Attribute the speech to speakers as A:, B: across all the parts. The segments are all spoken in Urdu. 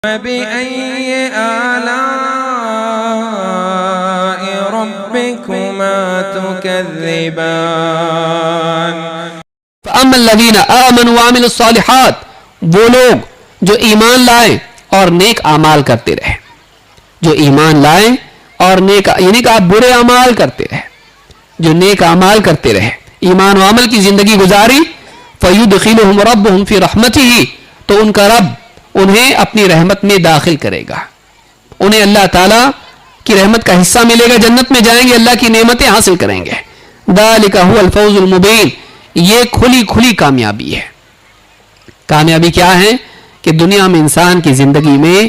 A: فبأي آلاء ربكما تكذبان
B: فأما الذين آمنوا وعملوا الصالحات، وہ لوگ جو ایمان لائے اور نیک اعمال کرتے رہے، جو ایمان لائے اور نیک یعنی کہ آپ برے اعمال کرتے رہے، جو نیک اعمال کرتے رہے، ایمان و عمل کی زندگی گزاری، فَيُدْخِلُهُمْ رَبُّهُمْ فِي رَحْمَتِهِ، تو ان کا رب انہیں اپنی رحمت میں داخل کرے گا، انہیں اللہ تعالیٰ کی رحمت کا حصہ ملے گا، جنت میں جائیں گے، اللہ کی نعمتیں حاصل کریں گے۔ ذَلِكَ هُوَ الْفَوْزُ الْمُبِينُ، یہ کھلی کھلی کامیابی ہے۔ کامیابی کیا ہے؟ کہ دنیا میں انسان کی زندگی میں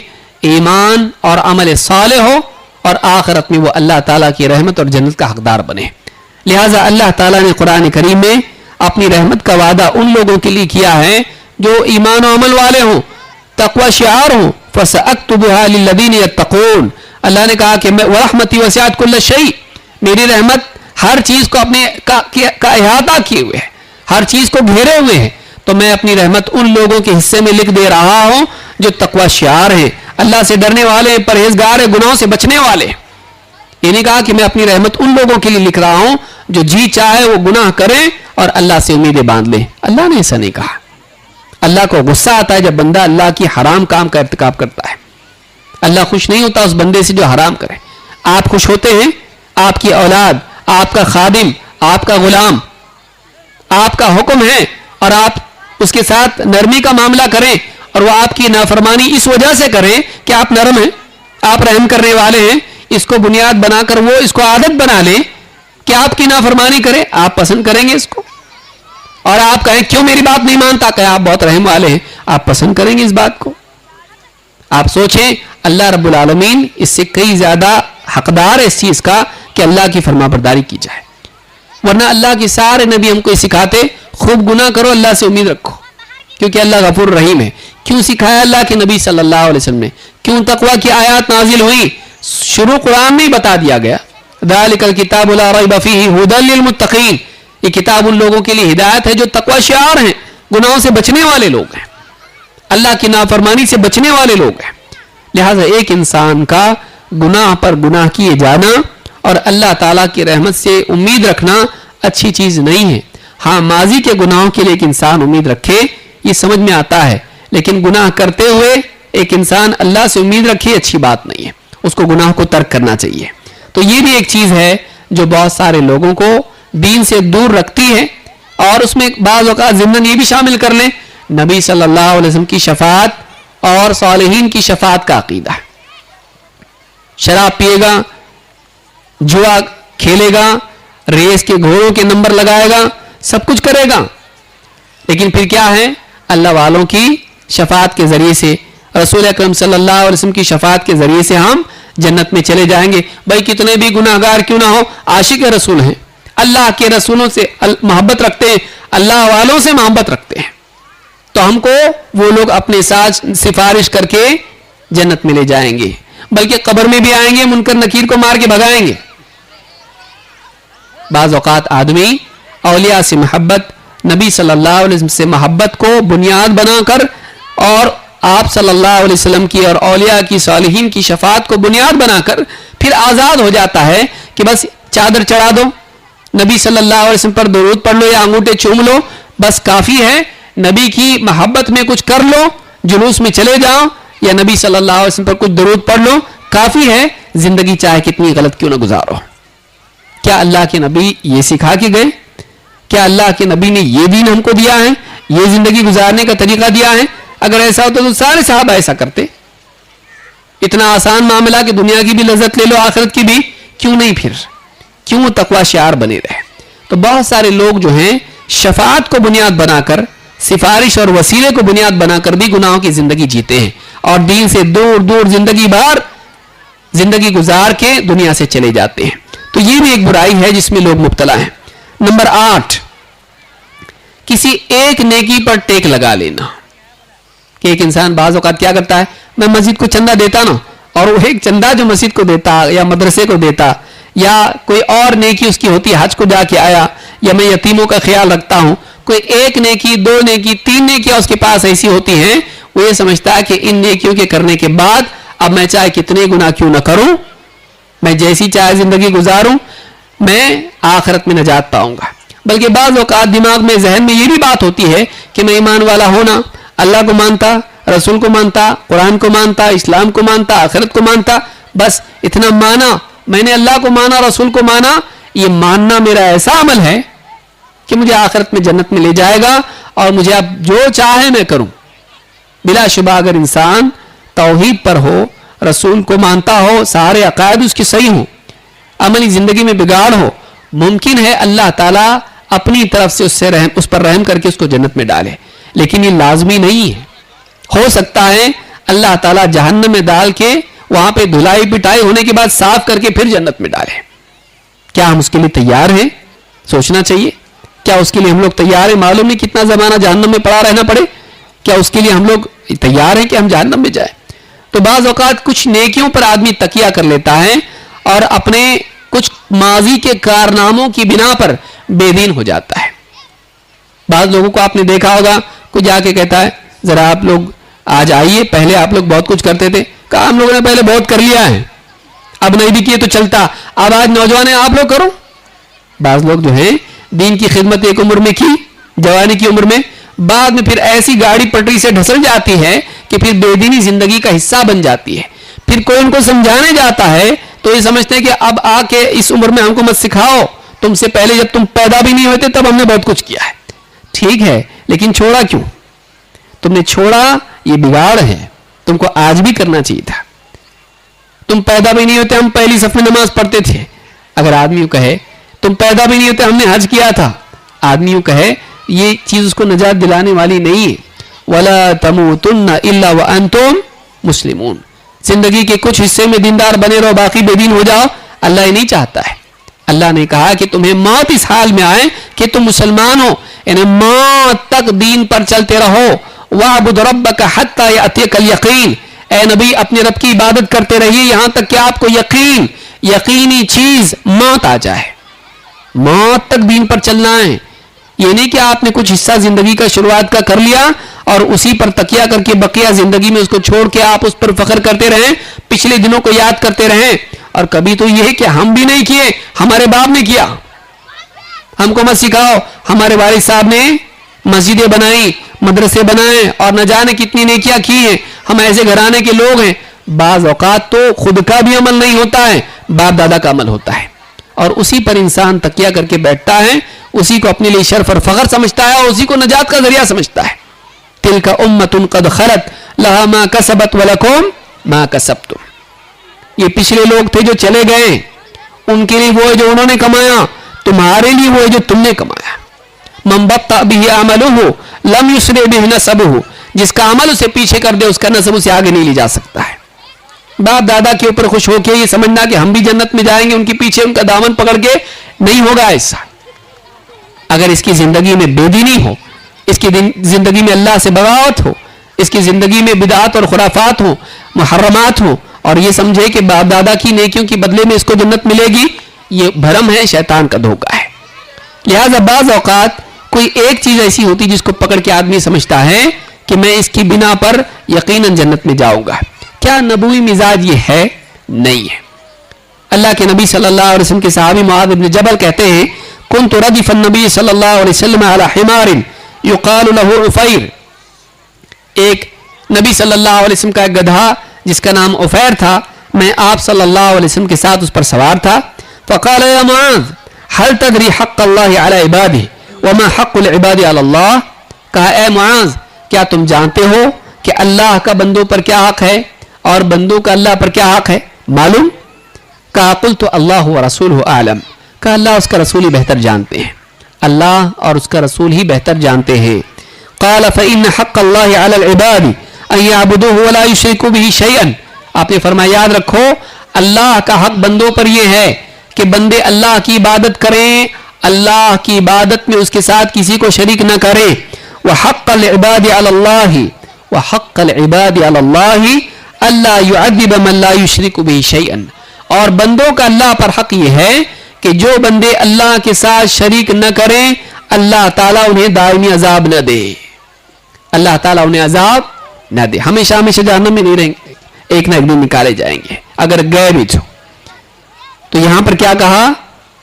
B: ایمان اور عمل صالح ہو اور آخرت میں وہ اللہ تعالیٰ کی رحمت اور جنت کا حقدار بنے۔ لہٰذا اللہ تعالیٰ نے قرآن کریم میں اپنی رحمت کا وعدہ ان لوگوں کے لیے کیا ہے جو ایمان و عمل والے ہوں، تقوی شعار ہوں، فَسَأَكْتُبُهَا لِلَّذِينَ يَتَّقُونَ، اللہ نے کہا کہ وَرَحْمَتِي وَسِعَتْ كُلَّ شَيْءٍ، میری رحمت ہر چیز کو اپنے کا احاطہ کیے ہوئے ہے، ہر چیز کو گھیرے ہوئے ہیں، تو میں اپنی رحمت ان لوگوں کے حصے میں لکھ دے رہا ہوں جو تقوی شعار ہیں، اللہ سے ڈرنے والے، پرہیزگار ہیں، گناہوں سے بچنے والے۔ یہ نہیں کہا کہ میں اپنی رحمت ان لوگوں کے لیے لکھ رہا ہوں جو جی چاہے وہ گناہ کریں اور اللہ سے امیدیں باندھ لیں، اللہ نے ایسا نہیں کہا۔ اللہ کو غصہ آتا ہے جب بندہ اللہ کی حرام کام کا ارتکاب کرتا ہے، اللہ خوش نہیں ہوتا اس بندے سے جو حرام کرے۔ آپ خوش ہوتے ہیں آپ کی اولاد، آپ کا خادم، آپ کا غلام آپ کا حکم ہے اور آپ اس کے ساتھ نرمی کا معاملہ کریں اور وہ آپ کی نافرمانی اس وجہ سے کریں کہ آپ نرم ہیں، آپ رحم کرنے والے ہیں، اس کو بنیاد بنا کر وہ اس کو عادت بنا لیں کہ آپ کی نافرمانی کریں، آپ پسند کریں گے اس کو۔ اور آپ کہیں کیوں میری بات نہیں مانتا، کہ آپ بہت رحم والے ہیں، آپ پسند کریں گے اس بات کو۔ آپ سوچیں اللہ رب العالمین اس سے کئی زیادہ حقدار ہے اس چیز کا کہ اللہ کی فرما برداری کی جائے، ورنہ اللہ کے سارے نبی ہم کو یہ سکھاتے خوب گناہ کرو، اللہ سے امید رکھو، کیونکہ اللہ غفور رحیم ہے۔ کیوں سکھایا اللہ کے نبی صلی اللہ علیہ وسلم نے؟ کیوں تقوی کی آیات نازل ہوئی؟ شروع قرآن میں بتا دیا گیا ذَلِكَ الْكِتَابُ لَا رَيْبَ فِيهِ هُدًى لِّلْمُتَّقِينَ، یہ کتاب ان لوگوں کے لیے ہدایت ہے جو تقوی شعار ہیں، گناہوں سے بچنے والے لوگ ہیں، اللہ کی نافرمانی سے بچنے والے لوگ ہیں۔ لہٰذا ایک انسان کا گناہ پر گناہ کیے جانا اور اللہ تعالیٰ کی رحمت سے امید رکھنا اچھی چیز نہیں ہے۔ ہاں ماضی کے گناہوں کے لیے ایک انسان امید رکھے یہ سمجھ میں آتا ہے، لیکن گناہ کرتے ہوئے ایک انسان اللہ سے امید رکھے اچھی بات نہیں ہے، اس کو گناہ کو ترک کرنا چاہیے۔ تو یہ بھی ایک چیز ہے جو بہت سارے لوگوں کو دین سے دور رکھتی ہے، اور اس میں بعض اوقات ضمن یہ بھی شامل کر لیں نبی صلی اللہ علیہ وسلم کی شفاعت اور صالحین کی شفاعت کا عقیدہ ہے۔ شراب پیے گا، جوا کھیلے گا، ریس کے گھوڑوں کے نمبر لگائے گا، سب کچھ کرے گا، لیکن پھر کیا ہے؟ اللہ والوں کی شفاعت کے ذریعے سے، رسول اکرم صلی اللہ علیہ وسلم کی شفاعت کے ذریعے سے ہم جنت میں چلے جائیں گے۔ بھائی کتنے بھی گناہ گار کیوں نہ ہو، عاشق رسول ہیں، اللہ کے رسولوں سے محبت رکھتے ہیں، اللہ والوں سے محبت رکھتے ہیں، تو ہم کو وہ لوگ اپنے ساتھ سفارش کر کے جنت میں لے جائیں گے، بلکہ قبر میں بھی آئیں گے، منکر نکیر کو مار کے بھگائیں گے۔ بعض اوقات آدمی اولیاء سے محبت، نبی صلی اللہ علیہ وسلم سے محبت کو بنیاد بنا کر اور آپ صلی اللہ علیہ وسلم کی اور اولیاء کی صالحین کی شفاعت کو بنیاد بنا کر پھر آزاد ہو جاتا ہے کہ بس چادر چڑھا دو، نبی صلی اللہ علیہ وسلم پر درود پڑھ لو یا انگوٹھے چوم لو، بس کافی ہے، نبی کی محبت میں کچھ کر لو، جلوس میں چلے جاؤ یا نبی صلی اللہ علیہ وسلم پر کچھ درود پڑھ لو، کافی ہے، زندگی چاہے کتنی غلط کیوں نہ گزارو۔ کیا اللہ کے نبی یہ سکھا کے گئے؟ کیا اللہ کے نبی نے یہ دین ہم کو دیا ہے، یہ زندگی گزارنے کا طریقہ دیا ہے؟ اگر ایسا ہوتا تو سارے صحابہ ایسا کرتے۔ اتنا آسان معاملہ کہ دنیا کی بھی لذت لے لو آخرت کی بھی، کیوں نہیں؟ پھر کیوں تقوی شعار بنے رہے؟ تو بہت سارے لوگ جو ہیں شفاعت کو بنیاد بنا کر، سفارش اور وسیلے کو بنیاد بنا کر بھی گناہوں کی زندگی جیتے ہیں اور دین سے دور دور زندگی بھر زندگی گزار کے دنیا سے چلے جاتے ہیں۔ تو یہ بھی ایک برائی ہے جس میں لوگ مبتلا ہیں۔ نمبر 8، کسی ایک نیکی پر ٹیک لگا لینا، کہ ایک انسان بعض اوقات کیا کرتا ہے، میں مسجد کو چندہ دیتا نا، اور وہ ایک چندہ جو مسجد کو دیتا یا مدرسے کو دیتا یا کوئی اور نیکی اس کی ہوتی ہے، حج کو جا کے آیا، یا میں یتیموں کا خیال رکھتا ہوں، کوئی ایک نیکی، 2 نیکی، 3 نیکیاں اس کے پاس ایسی ہوتی ہیں، وہ وہ یہ سمجھتا ہے کہ ان نیکیوں کے کرنے کے بعد اب میں چاہے کتنے گناہ کیوں نہ کروں، میں جیسی چاہے زندگی گزاروں، میں آخرت میں نجات پاؤں گا۔ بلکہ بعض اوقات دماغ میں ذہن میں یہ بھی بات ہوتی ہے کہ میں ایمان والا ہونا، اللہ کو مانتا، رسول کو مانتا، قرآن کو مانتا، اسلام کو مانتا، آخرت کو مانتا، بس اتنا مانا، میں نے اللہ کو مانا، رسول کو مانا، یہ ماننا میرا ایسا عمل ہے کہ مجھے آخرت میں جنت میں لے جائے گا اور مجھے اب جو چاہے میں کروں۔ بلا شبہ اگر انسان توحید پر ہو، رسول کو مانتا ہو، سارے عقائد اس کی صحیح ہوں، عملی زندگی میں بگاڑ ہو، ممکن ہے اللہ تعالیٰ اپنی طرف سے اس پر رحم کر کے اس کو جنت میں ڈالے، لیکن یہ لازمی نہیں ہے۔ ہو سکتا ہے اللہ تعالیٰ جہنم میں ڈال کے وہاں پہ دھلائی پٹائی ہونے کے بعد صاف کر کے پھر جنت میں ڈالے۔ کیا ہم اس کے لیے تیار ہیں؟ سوچنا چاہیے، کیا اس کے لیے ہم لوگ تیار ہیں؟ معلوم نہیں کتنا زمانہ جہنم میں پڑا رہنا پڑے، کیا اس کے لیے ہم لوگ تیار ہیں کہ ہم جہنم میں جائیں؟ تو بعض اوقات کچھ نیکیوں پر آدمی تکیہ کر لیتا ہے اور اپنے کچھ ماضی کے کارناموں کی بنا پر بے دین ہو جاتا ہے۔ بعض لوگوں کو آپ نے دیکھا ہوگا، کوئی جا کے کہتا ہے ذرا آپ لوگ آج آئیے، پہلے آپ لوگ بہت کچھ کرتے تھے، کہا ہم لوگوں نے پہلے بہت کر لیا ہے، اب نہیں بھی کیے تو چلتا، اب آج نوجوان ہیں آپ لوگ کرو۔ بعض لوگ جو ہیں دین کی خدمت ایک عمر میں کی، جوانی کی عمر میں، بعد میں پھر ایسی گاڑی پٹری سے ڈھسل جاتی ہے کہ پھر بے دینی زندگی کا حصہ بن جاتی ہے۔ پھر کوئی ان کو سمجھانے جاتا ہے تو یہ سمجھتے ہیں کہ اب آ کے اس عمر میں ہم کو مت سکھاؤ، تم سے پہلے جب تم پیدا بھی نہیں ہوتے تب ہم نے بہت کچھ کیا ہے۔ ٹھیک ہے، لیکن چھوڑا کیوں؟ تم نے چھوڑا، یہ بگاڑ ہے، تم کو آج بھی کرنا چاہیے تھا۔ تم پیدا بھی نہیں ہوتے ہم پہلی صف میں نماز پڑھتے تھے۔ اگر آدمی کہے تم پیدا بھی نہیں ہوتے ہم نے حج کیا تھا، آدمی کہے یہ چیز اس کو نجات دلانے والی نہیں ہے۔ وَلَا تَمُوتُنَّ إِلَّا وَأَنْتُمْ مُسْلِمُونَ، زندگی کے کچھ حصے میں دیندار بنے رہو، باقی بے دین ہو جاؤ، اللہ یہ نہیں چاہتا ہے۔ اللہ نے کہا کہ تمہیں موت اس حال میں آئے کہ تم مسلمان ہو، یعنی موت تک دین پر چلتے رہو۔ وَاعْبُدْ رَبَّكَ حَتَّى يَأْتِيَكَ الْيَقِينُ، اے نبی اپنے رب کی عبادت کرتے رہیے یہاں تک کہ آپ کو یقینی چیز موت آ جائے۔ موت تک دین پر چلنا ہے، یہ نہیں کہ آپ نے کچھ حصہ زندگی کا شروعات کا کر لیا اور اسی پر تکیہ کر کے بقیہ زندگی میں اس کو چھوڑ کے آپ اس پر فخر کرتے رہیں، پچھلے دنوں کو یاد کرتے رہیں، اور کبھی تو یہ ہے کہ ہم بھی نہیں کیے، ہمارے باپ نے کیا، ہم کو مت سکھاؤ، ہمارے والد صاحب نے مسجدیں بنائی، مدرسے بنائے اور نہ جانے کتنی نیکیاں کی ہیں، ہم ایسے گھرانے کے لوگ ہیں۔ بعض اوقات تو خود کا بھی عمل نہیں ہوتا ہے، باپ دادا کا عمل ہوتا ہے، اور اسی پر انسان تکیہ کر کے بیٹھتا ہے، اسی کو اپنے لیے شرف اور فخر سمجھتا ہے اور اسی کو نجات کا ذریعہ سمجھتا ہے۔ تلک امۃ قد خلت لها ما کسبت ولکم ما کسبتم، یہ پچھلے لوگ تھے جو چلے گئے، ان کے لیے وہ ہے جو انہوں نے کمایا، تمہارے لیے وہ ہے جو تم نے کمایا۔ من بطأ به عمله لم يسرع به نسبه، جس کا عمل اسے پیچھے کر دے اس کا نسب اسے آگے نہیں لے جا سکتا ہے۔ باپ دادا کے اوپر خوش ہو کے یہ سمجھنا کہ ہم بھی جنت میں جائیں گے، ان کے پیچھے ان کا دامن پکڑ کے نہیں ہوگا ایسا۔ اگر اس کی زندگی میں بے دینی ہو، اس کی زندگی میں اللہ سے بغاوت ہو، اس کی زندگی میں بدعات اور خرافات ہوں، محرمات ہوں، اور یہ سمجھے کہ باپ دادا کی نیکیوں کی بدلے میں اس کو جنت ملے گی، یہ بھرم ہے، شیطان کا دھوکہ ہے۔ لہذا بعض اوقات کوئی ایک چیز ایسی ہوتی جس کو پکڑ کے آدمی سمجھتا ہے کہ میں اس کی بنا پر یقیناً جنت میں جاؤں گا۔ کیا نبوی مزاج یہ ہے؟ نہیں ہے۔ اللہ کے نبی صلی اللہ علیہ وسلم کے صحابی معاذ بن جبل کہتے ہیں كنت ردف النبی صلی اللہ علیہ وسلم على حمار يقال له عفیر، ایک نبی صلی اللہ علیہ وسلم کا ایک گدھا جس کا نام عفیر تھا، میں آپ صلی اللہ علیہ وسلم کے ساتھ اس پر سوار تھا۔ فقال يا معاذ هل تدري حق الله على عباده وما حق العباد على الله، کہا اے معاذ کیا تم جانتے ہو کہ اللہ کا بندوں پر کیا حق ہے اور بندوں کا اللہ پر کیا حق ہے؟ معلوم؟ کہا قلت اللہ ورسولہ اعلم، کہا اللہ اس کا رسول ہی بہتر جانتے ہیں، اللہ اور اس کا رسول ہی بہتر جانتے ہیں۔ قال فإن حق اللہ علی العباد ان یعبدوہ ولا یشرکوا بہ شیئا، آپ نے فرمایا یاد رکھو اللہ کا حق بندوں پر یہ ہے کہ بندے اللہ کی عبادت کریں، اللہ کی عبادت میں اس کے ساتھ کسی کو شریک نہ کریں۔ وحق العباد علی اللہ وحق العباد علی اللہ اللہ يعذب من لا یشرک بہ شیئا، اور بندوں کا اللہ پر حق یہ ہے کہ جو بندے اللہ کے ساتھ شریک نہ کریں اللہ تعالیٰ انہیں دائمی عذاب نہ دے، اللہ تعالیٰ انہیں عذاب نہ دے. ہمیشہ ہمیشہ جہنم میں نہیں رہیں گے, ایک نہ ایک دن نکالے جائیں گے اگر گئے بھی تو یہاں پر کیا کہا.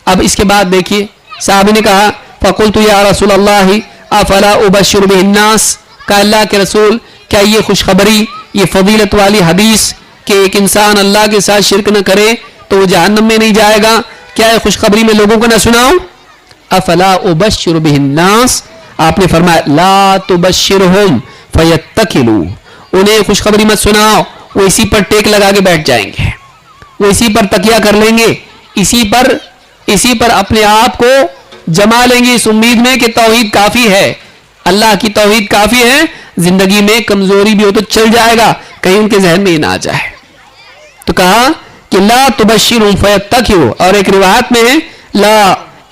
B: اب اس کے بعد دیکھیے صحابی نے کہا فقلت یا رسول اللہ افلا ابشر به الناس, کہ اللہ کے رسول کیا یہ خوشخبری, یہ فضیلت والی حدیث کہ ایک انسان اللہ کے ساتھ شرک نہ کرے تو وہ جہنم میں نہیں جائے گا, کیا یہ خوشخبری میں لوگوں کو نہ سناؤں. افلا ابشر به الناس, آپ نے فرمایا لا تبشرهم فیتکلوا, انہیں خوشخبری مت سناؤ, وہ اسی پر ٹیک لگا کے بیٹھ جائیں گے, وہ اسی پر تکیہ کر لیں گے, اسی پر اپنے آپ کو جما لیں گے اس امید میں کہ توحید کافی ہے, اللہ کی توحید کافی ہے, زندگی میں کمزوری بھی ہو تو چل جائے گا, کہیں ان کے ذہن میں یہ نہ آ جائے. تو کہا کہ لا تبشرهم فیتکلوا, اور ایک روایت میں ہے لا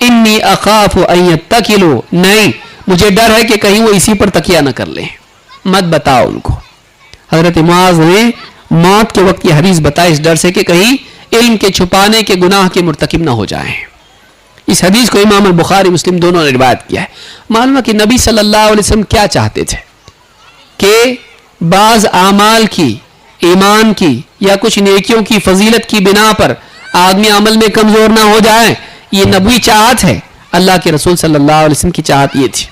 B: انی اخاف ان یتکلوا, نہیں مجھے ڈر ہے کہ کہیں وہ اسی پر تکیہ نہ کر لیں, مت بتاؤ ان کو. حضرت معاذ نے موت کے وقت یہ حدیث بتائی اس ڈر سے کہ کہیں علم کے چھپانے کے گناہ کے مرتکب نہ ہو جائیں. اس حدیث کو امام البخاری مسلم دونوں نے روایت کیا ہے. معلوم ہے کہ نبی صلی اللہ علیہ وسلم کیا چاہتے تھے کہ بعض اعمال کی, ایمان کی یا کچھ نیکیوں کی فضیلت کی بنا پر آدمی عمل میں کمزور نہ ہو جائے, یہ نبوی چاہت ہے. اللہ کے رسول صلی اللہ علیہ وسلم کی چاہت یہ تھی.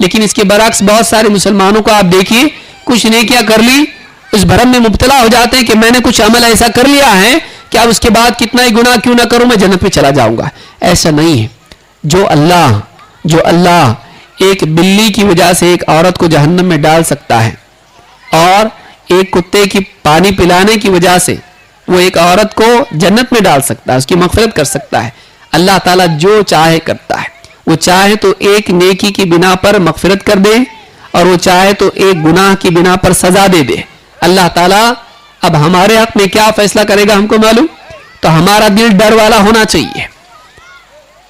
B: لیکن اس کے برعکس بہت سارے مسلمانوں کو آپ دیکھیے, کچھ نیکیاں کر لی, اس بھرم میں مبتلا ہو جاتے ہیں کہ میں نے کچھ عمل ایسا کر لیا ہے کہ اب اس کے بعد کتنا ہی گناہ کیوں نہ کروں میں جنت میں چلا جاؤں گا. ایسا نہیں ہے. جو اللہ ایک بلی کی وجہ سے ایک عورت کو جہنم میں ڈال سکتا ہے, اور ایک کتے کی پانی پلانے کی وجہ سے وہ ایک عورت کو جنت میں ڈال سکتا ہے, اس کی مغفرت کر سکتا ہے. اللہ تعالیٰ جو چاہے کرتا ہے. وہ چاہے تو ایک نیکی کی بنا پر مغفرت کر دے, اور وہ چاہے تو ایک گناہ کی بنا پر سزا دے دے. اللہ تعالیٰ اب ہمارے حق میں کیا فیصلہ کرے گا ہم کو معلوم. تو ہمارا دل ڈر والا ہونا چاہیے.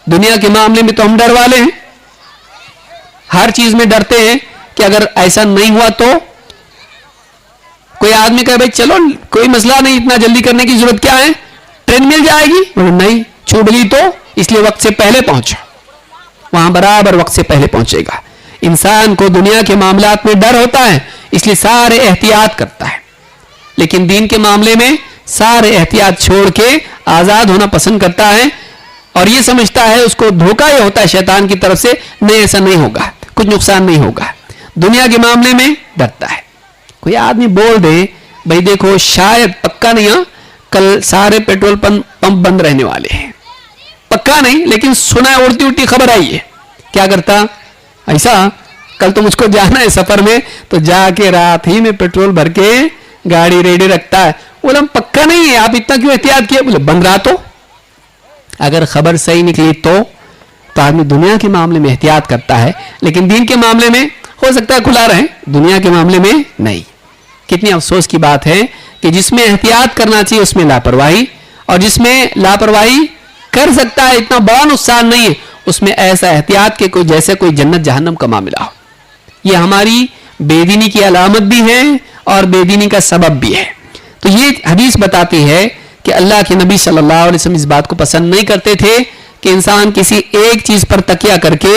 B: دنیا کے معاملے میں تو ہم ڈر والے ہیں, ہر چیز میں ڈرتے ہیں کہ اگر ایسا نہیں ہوا تو. کوئی آدمی کہے بھائی چلو کوئی مسئلہ نہیں, اتنا جلدی کرنے کی ضرورت کیا ہے, ٹرین مل جائے گی, نہیں چھوٹ گئی تو اس لیے وقت سے پہلے پہنچو, وہاں برابر وقت سے پہلے پہنچے گا. انسان کو دنیا کے معاملات میں ڈر ہوتا ہے اس لیے سارے احتیاط کرتا ہے, لیکن دین کے معاملے میں سارے احتیاط چھوڑ کے آزاد ہونا پسند کرتا ہے, اور یہ سمجھتا ہے اس کو دھوکہ یہ ہوتا ہے شیطان کی طرف سے, نہیں ایسا نہیں ہوگا, کچھ نقصان نہیں ہوگا. دنیا کے معاملے میں ڈرتا ہے. کوئی آدمی بول دے بھائی دیکھو شاید, پکا نہیں, کل سارے پیٹرول پمپ بند رہنے والے ہیں, پکا نہیں لیکن سنا ہے, اڑتی اڑتی خبر آئی ہے, کیا کرتا ایسا کل تو مجھ کو جانا ہے سفر میں, تو جا کے رات ہی میں پیٹرول بھر کے گاڑی ریڈی رکھتا ہے. بولے ہم پکا نہیں ہے, آپ اتنا کیوں احتیاط کیا؟ بولے بند رہا تو اگر خبر صحیح نکلی تو آدمی دنیا کے معاملے میں احتیاط کرتا ہے, لیکن دین کے معاملے میں ہو سکتا ہے کھلا رہے, دنیا کے معاملے میں نہیں. کتنی افسوس کی بات ہے کہ جس میں احتیاط کرنا چاہیے اس میں لاپرواہی, اور جس میں لاپرواہی کر سکتا ہے اتنا بڑا نقصان نہیں ہے, اس میں ایسا احتیاط کہ کوئی جیسے کوئی جنت جہنم کا معاملہ ہو. یہ ہماری بے دینی کی علامت بھی ہے اور بے دینی کا سبب بھی ہے. تو یہ حدیث بتاتی ہے کہ اللہ کے نبی صلی اللہ علیہ وسلم اس بات کو پسند نہیں کرتے تھے کہ انسان کسی ایک چیز پر تکیہ کر کے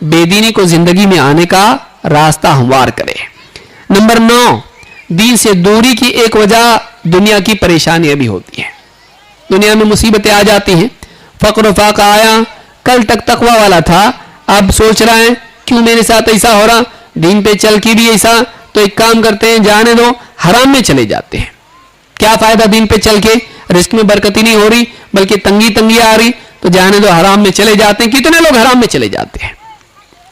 B: بے دینی کو زندگی میں آنے کا راستہ ہموار کرے. نمبر 9, دین سے دوری کی ایک وجہ دنیا کی پریشانیاں بھی ہوتی ہیں. دنیا میں مصیبتیں آ جاتی ہیں, فقر و فاقہ آیا, کل تک تقوی والا تھا, اب سوچ رہا ہے کیوں میرے ساتھ ایسا ہو رہا, دین پہ چل کے بھی ایسا, تو ایک کام کرتے ہیں جانے دو, حرام میں چلے جاتے ہیں. کیا فائدہ دین پہ چل کے, رزق میں برکت ہی نہیں ہو رہی بلکہ تنگی آ رہی, تو جانے دو, حرام میں چلے جاتے ہیں. کتنے لوگ حرام میں چلے جاتے ہیں,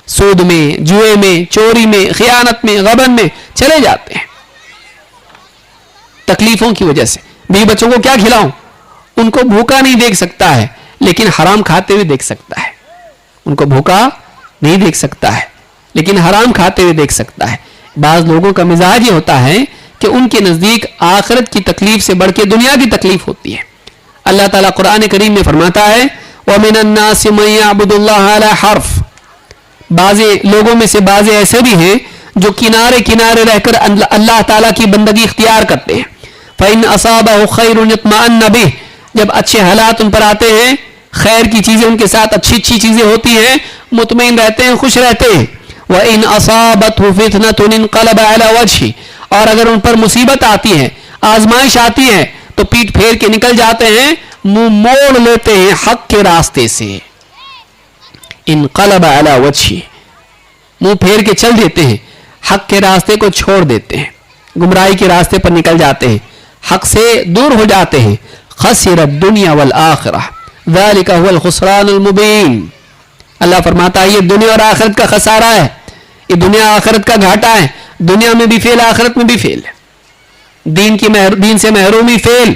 B: سود میں, جوئے میں, چوری میں, خیانت میں, غبن میں چلے جاتے ہیں تکلیفوں کی وجہ سے. بیوی بچوں کو کیا کھلاؤں, ان کو بھوکا نہیں دیکھ سکتا ہے لیکن حرام کھاتے ہوئے دیکھ سکتا ہے. ان کو بھوکا نہیں دیکھ سکتا ہے لیکن حرام کھاتے ہوئے دیکھ سکتا ہے. بعض لوگوں کا مزاج یہ ہوتا ہے کہ ان کے نزدیک آخرت کی تکلیف سے بڑھ کے دنیا کی تکلیف ہوتی ہے. اللہ تعالیٰ قرآن کریم میں فرماتا ہے وَمِنَ النَّاسِ مَن يَعْبُدُ اللَّهَ عَلَى حَرْفٍ, بعض لوگوں میں سے بعض ایسے بھی ہیں جو کنارے رہ کر اللہ تعالیٰ کی بندگی اختیار کرتے ہیں. فَإِنْ أَصَابَهُ خَيْرٌ يَطْمَئَنَّ بِهِ, جب اچھے حالات ان پر آتے ہیں, خیر کی چیزیں ان کے ساتھ اچھی چیزیں ہوتی ہیں, مطمئن رہتے ہیں, خوش رہتے ہیں. وَإِنْ أَصَابَتْهُ فِتْنَةٌ انقلب عَلَى وَجْهِهِ, اور اگر ان پر مصیبت آتی ہے, آزمائش آتی ہے, تو پیٹ پھیر کے نکل جاتے ہیں, منہ موڑ لیتے ہیں حق کے راستے سے. انقلب علی وجہہ, منہ پھیر کے چل دیتے ہیں, حق کے راستے کو چھوڑ دیتے ہیں, گمراہی کے راستے پر نکل جاتے ہیں, حق سے دور ہو جاتے ہیں. خسر الدنیا والآخرہ ذالک هو الخسران المبین. اللہ فرماتا ہے یہ دنیا اور آخرت کا خسارہ ہے, یہ دنیا آخرت کا گھاٹا ہے. دنیا میں بھی فیل, آخرت میں بھی فیل. دین سے محرومی فیل,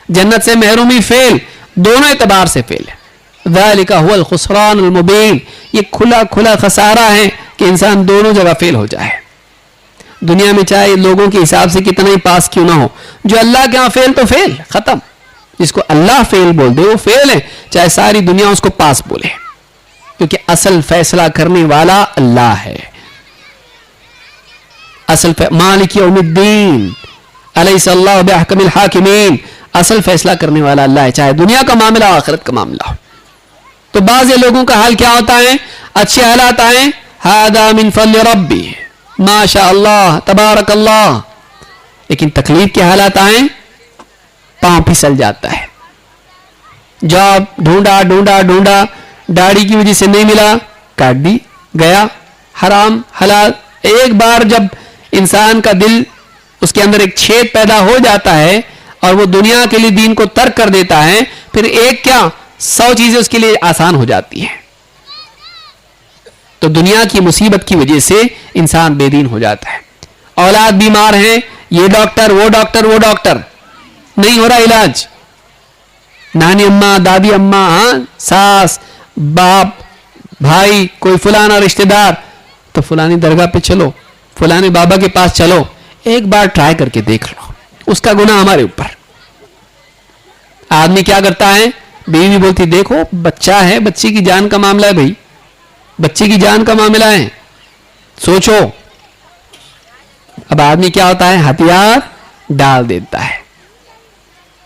B: جنت سے محرومی فیل, دونوں اعتبار سے فیل ہے. ذالک هو الخسران المبین, یہ کھلا کھلا خسارہ ہے کہ انسان دونوں جگہ فیل ہو جائے. دنیا میں چاہے لوگوں کے حساب سے کتنا ہی پاس کیوں نہ ہو, جو اللہ کے ہاں فیل تو فیل, ختم. جس کو اللہ فیل بول دے وہ فیل ہے, چاہے ساری دنیا اس کو پاس بولے, کیونکہ اصل فیصلہ کرنے والا اللہ ہے. اصل مالک یوم الدین الیس اللہ بأحکم الحاکمین, اصل فیصلہ کرنے والا اللہ ہے, چاہے دنیا کا معاملہ ہو آخرت کا معاملہ ہو. تو بعض لوگوں کا حال کیا ہوتا ہے, اچھے حالات آئیں, ھذا من فضل ربی ما شاء اللہ تبارک اللہ, لیکن تکلیف کے حالات آئیں, پاؤں پھسل جاتا ہے. جاب ڈھونڈا ڈھونڈا ڈھونڈا, داڑھی کی وجہ سے نہیں ملا, کاٹ دی, گیا. حرام حلال, ایک بار جب انسان کا دل اس کے اندر ایک چھید پیدا ہو جاتا ہے اور وہ دنیا کے لیے دین کو ترک کر دیتا ہے, پھر ایک کیا 100 چیزیں اس کے لیے آسان ہو جاتی ہیں. تو دنیا کی مصیبت کی وجہ سے انسان بے دین ہو جاتا ہے. اولاد بیمار ہیں, یہ ڈاکٹر وہ ڈاکٹر وہ ڈاکٹر, نہیں ہو رہا علاج. نانی اماں دادی اماں, ہاں ساس باپ بھائی کوئی فلانا رشتہ دار, تو فلانی درگاہ پہ چلو, فلانے بابا کے پاس چلو, ایک بار ٹرائی کر کے دیکھ لو, اس کا گناہ ہمارے اوپر. آدمی کیا کرتا ہے, بیوی بولتی دیکھو بچہ ہے, بچے کی جان کا معاملہ ہے بھائی, بچے کی جان کا معاملہ ہے, سوچو. اب آدمی کیا ہوتا ہے, ہتھیار ڈال دیتا ہے,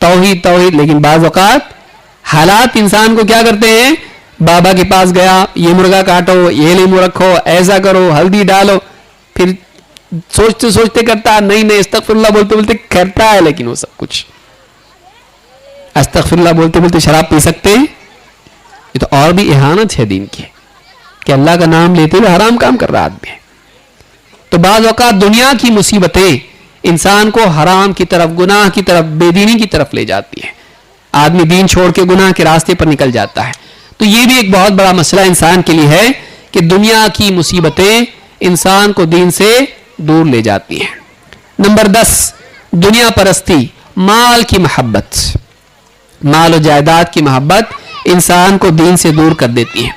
B: توحید توحید. لیکن بعض اوقات حالات انسان کو کیا کرتے ہیں, بابا کے پاس گیا, یہ مرغا کاٹو, یہ لیمو رکھو, ایسا کرو, ہلدی ڈالو, پھر سوچتے سوچتے کرتا, نہیں نہیں استغفر اللہ بولتے بولتے کرتا ہے, لیکن وہ سب کچھ استغفر اللہ بولتے بولتے شراب پی سکتے ہیں. یہ تو اور بھی اہانت ہے دین کی, کہ اللہ کا نام لیتے ہوئے حرام کام کر رہا آدمی. تو بعض اوقات دنیا کی مصیبتیں انسان کو حرام کی طرف, گناہ کی طرف, بے دینی کی طرف لے جاتی ہے. آدمی دین چھوڑ کے گناہ کے راستے پر نکل جاتا ہے. تو یہ بھی ایک بہت بڑا مسئلہ انسان کے لیے ہے کہ دنیا کی مصیبتیں انسان کو دین سے دور لے جاتی ہیں. نمبر 10, دنیا پرستی, مال کی محبت. مال و جائیداد کی محبت انسان کو دین سے دور کر دیتی ہے.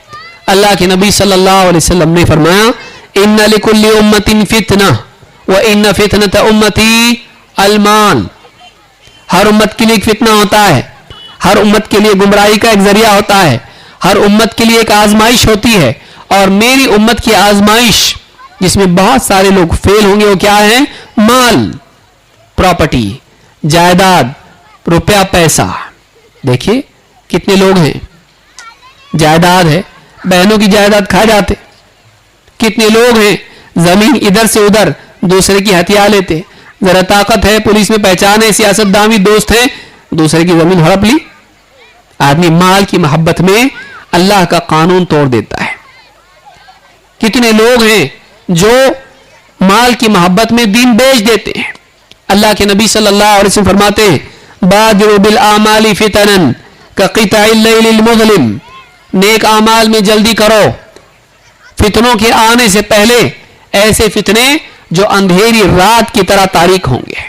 B: اللہ کے نبی صلی اللہ علیہ وسلم نے فرمایا, ان لکل امت فتنہ وان فتنۃ امتی المال. ہر امت کے لیے ایک فتنہ ہوتا ہے, ہر امت کے لیے گمراہی کا ایک ذریعہ ہوتا ہے, ہر امت کے لیے ایک آزمائش ہوتی ہے, اور میری امت کی آزمائش جس میں بہت سارے لوگ فیل ہوں گے وہ کیا ہے, مال, پراپرٹی, جائیداد, روپیہ پیسہ. دیکھیے کتنے لوگ ہیں, جائیداد ہے, بہنوں کی جائیداد کھا جاتے. کتنے لوگ ہیں زمین ادھر سے ادھر دوسرے کی ہتھیا لیتے, ذرا طاقت ہے, پولیس میں پہچان ہے, سیاست داں دوست ہیں, دوسرے کی زمین ہڑپ لی. آدمی مال کی محبت میں اللہ کا قانون توڑ دیتا ہے. کتنے لوگ ہیں جو مال کی محبت میں دین بیچ دیتے ہیں. اللہ کے نبی صلی اللہ علیہ وسلم فرماتے ہیں, بادروا بالاعمال فتنا کقطع اللیل المظلم. نیک اعمال میں جلدی کرو, فتنوں کے آنے سے پہلے. ایسے فتنے جو اندھیری رات کی طرح تاریک ہوں گے.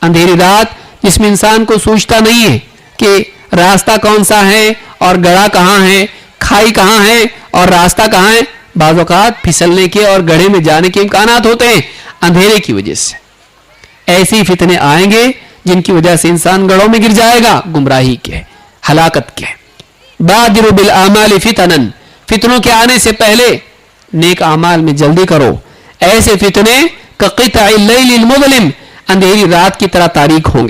B: اندھیری رات جس میں انسان کو سوچتا نہیں ہے کہ راستہ کون سا ہے اور گڑھا کہاں ہے, کھائی کہاں ہے اور راستہ کہاں ہے. بعض اوقات پھسلنے کے اور گڑھے میں جانے کے امکانات ہوتے ہیں اندھیرے کی وجہ سے. ایسی فتنے آئیں گے جن کی وجہ سے انسان گڑھوں میں گر جائے گا, گمراہی کے, ہلاکت کے. بادروا بالاعمال فتنا, فتنوں کے آنے سے پہلے نیک اعمال میں جلدی کرو. ایسے فتنے کقطع اللیل المظلم, اندھیری رات کی طرح تاریک ہوں گے.